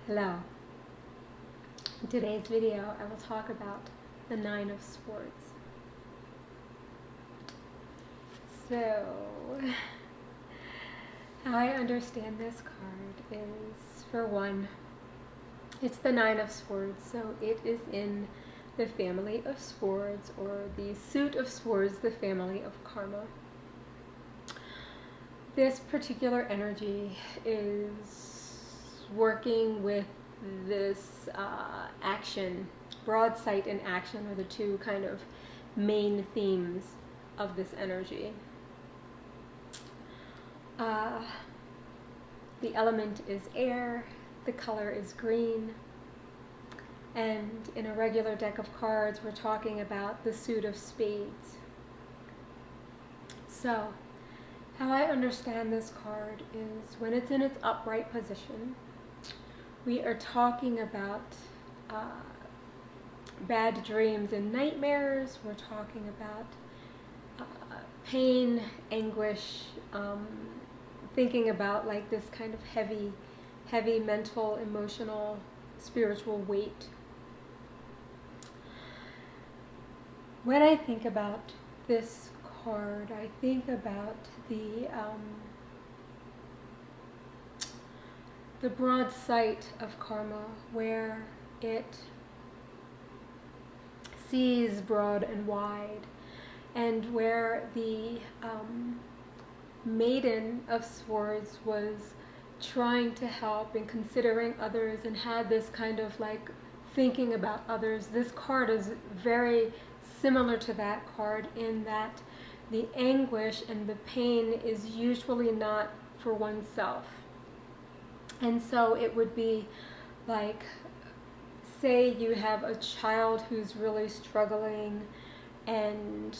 Hello. In today's video, I will talk about the Nine of Swords. So, how I understand this card is, for one, it's the Nine of Swords, so it is in the family of swords, or the suit of swords, the family of karma. This particular energy is working with this action. Broad sight and action are the two kind of main themes of this energy. The element is air, the color is green, and in a regular deck of cards we're talking about the suit of spades. So, how I understand this card is when it's in its upright position, we are talking about bad dreams and nightmares. We're talking about pain, anguish, thinking about like this kind of heavy mental, emotional, spiritual weight. When I think about this card, I think about the broad sight of karma, where it sees broad and wide, and where the Maiden of Swords was trying to help and considering others and had this kind of like thinking about others. This card is very similar to that card in that the anguish and the pain is usually not for oneself. And so it would be like, say you have a child who's really struggling, and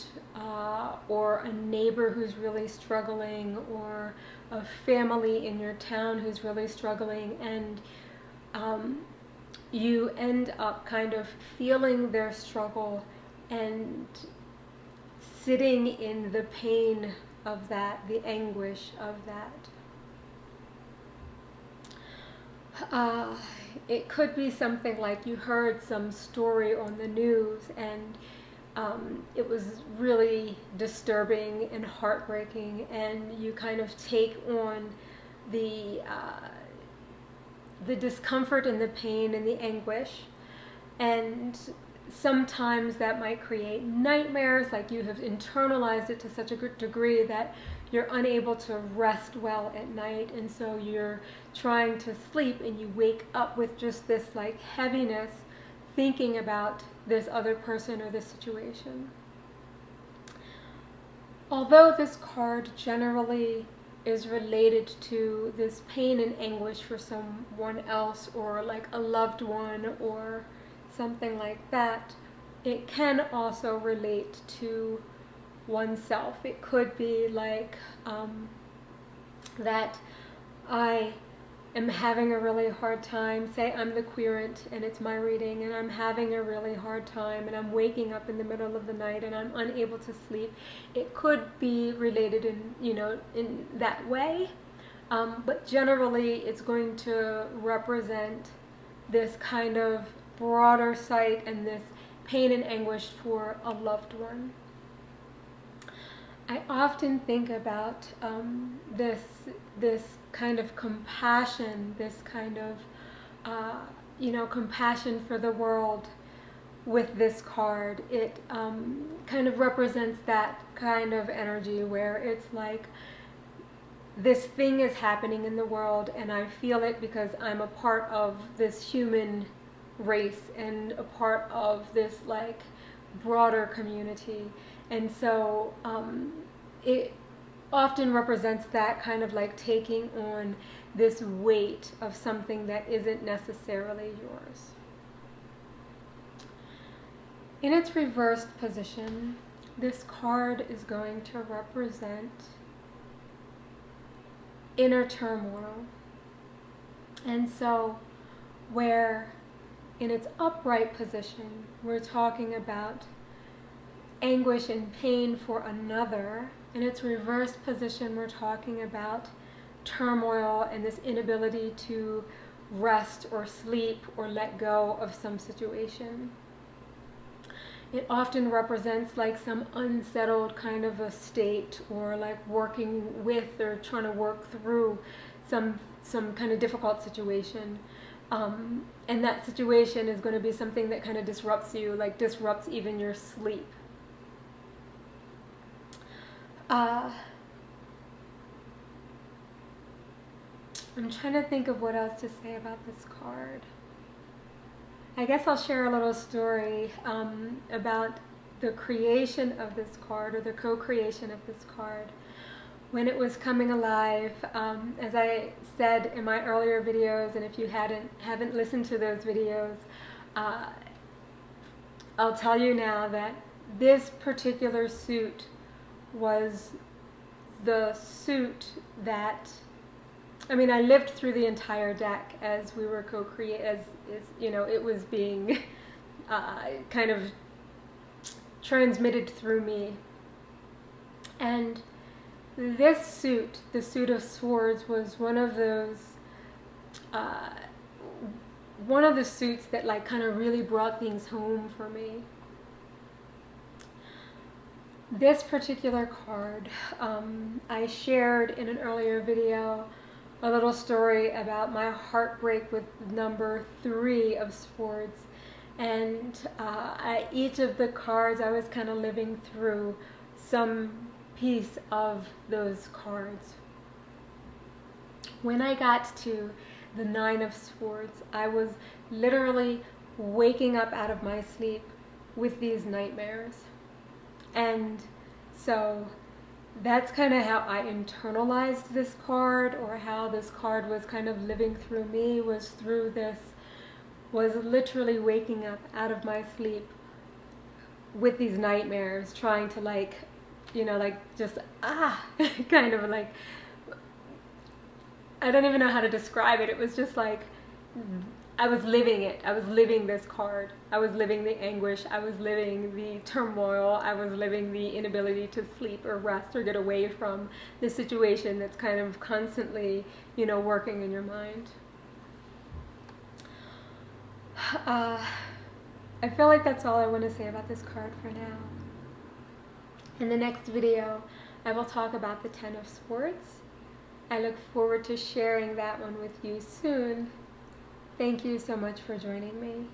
or a neighbor who's really struggling, or a family in your town who's really struggling, and you end up kind of feeling their struggle and sitting in the pain of that, the anguish of that. It could be something like you heard some story on the news and it was really disturbing and heartbreaking, and you kind of take on the discomfort and the pain and the anguish, and sometimes that might create nightmares, like you have internalized it to such a degree that you're unable to rest well at night, and so you're trying to sleep and you wake up with just this like heaviness thinking about this other person or this situation. Although this card generally is related to this pain and anguish for someone else, or like a loved one or something like that, it can also relate to oneself. It could be like that I am having a really hard time, say I'm the querent and it's my reading, and I'm having a really hard time and I'm waking up in the middle of the night and I'm unable to sleep. It could be related in that way, but generally it's going to represent this kind of broader sight and this pain and anguish for a loved one. I often think about this kind of compassion, this kind of compassion for the world with this card. It kind of represents that kind of energy where it's like this thing is happening in the world and I feel it because I'm a part of this human race and a part of this like broader community. And so it often represents that kind of like taking on this weight of something that isn't necessarily yours. In its reversed position, this card is going to represent inner turmoil. And so where in its upright position we're talking about anguish and pain for another, in its reversed position we're talking about turmoil and this inability to rest or sleep or let go of some situation. It often represents like some unsettled kind of a state, or like working with or trying to work through some kind of difficult situation. And that situation is going to be something that kind of disrupts you, like disrupts even your sleep. I'm trying to think of what else to say about this card. I guess I'll share a little story about the creation of this card, or the co-creation of this card. When it was coming alive, as I said in my earlier videos, and if you haven't listened to those videos, I'll tell you now that this particular suit was the suit that, I mean, I lived through the entire deck as we were as you know, it was being kind of transmitted through me. And this suit, the Suit of Swords, was one of those, one of the suits that like kind of really brought things home for me. This particular card, I shared in an earlier video a little story about my heartbreak with number 3 of Swords, and each of the cards I was kind of living through some piece of those cards. When I got to the 9 of Swords, I was literally waking up out of my sleep with these nightmares. And so that's kind of how I internalized this card, or how this card was kind of living through me, was through this, was literally waking up out of my sleep with these nightmares, trying to like, you know, like just, kind of like, I don't even know how to describe it. It was just like, I was living it. I was living this card. I was living the anguish. I was living the turmoil. I was living the inability to sleep or rest or get away from the situation that's kind of constantly, you know, working in your mind. I feel like that's all I want to say about this card for now. In the next video, I will talk about the 10 of Swords. I look forward to sharing that one with you soon. Thank you so much for joining me.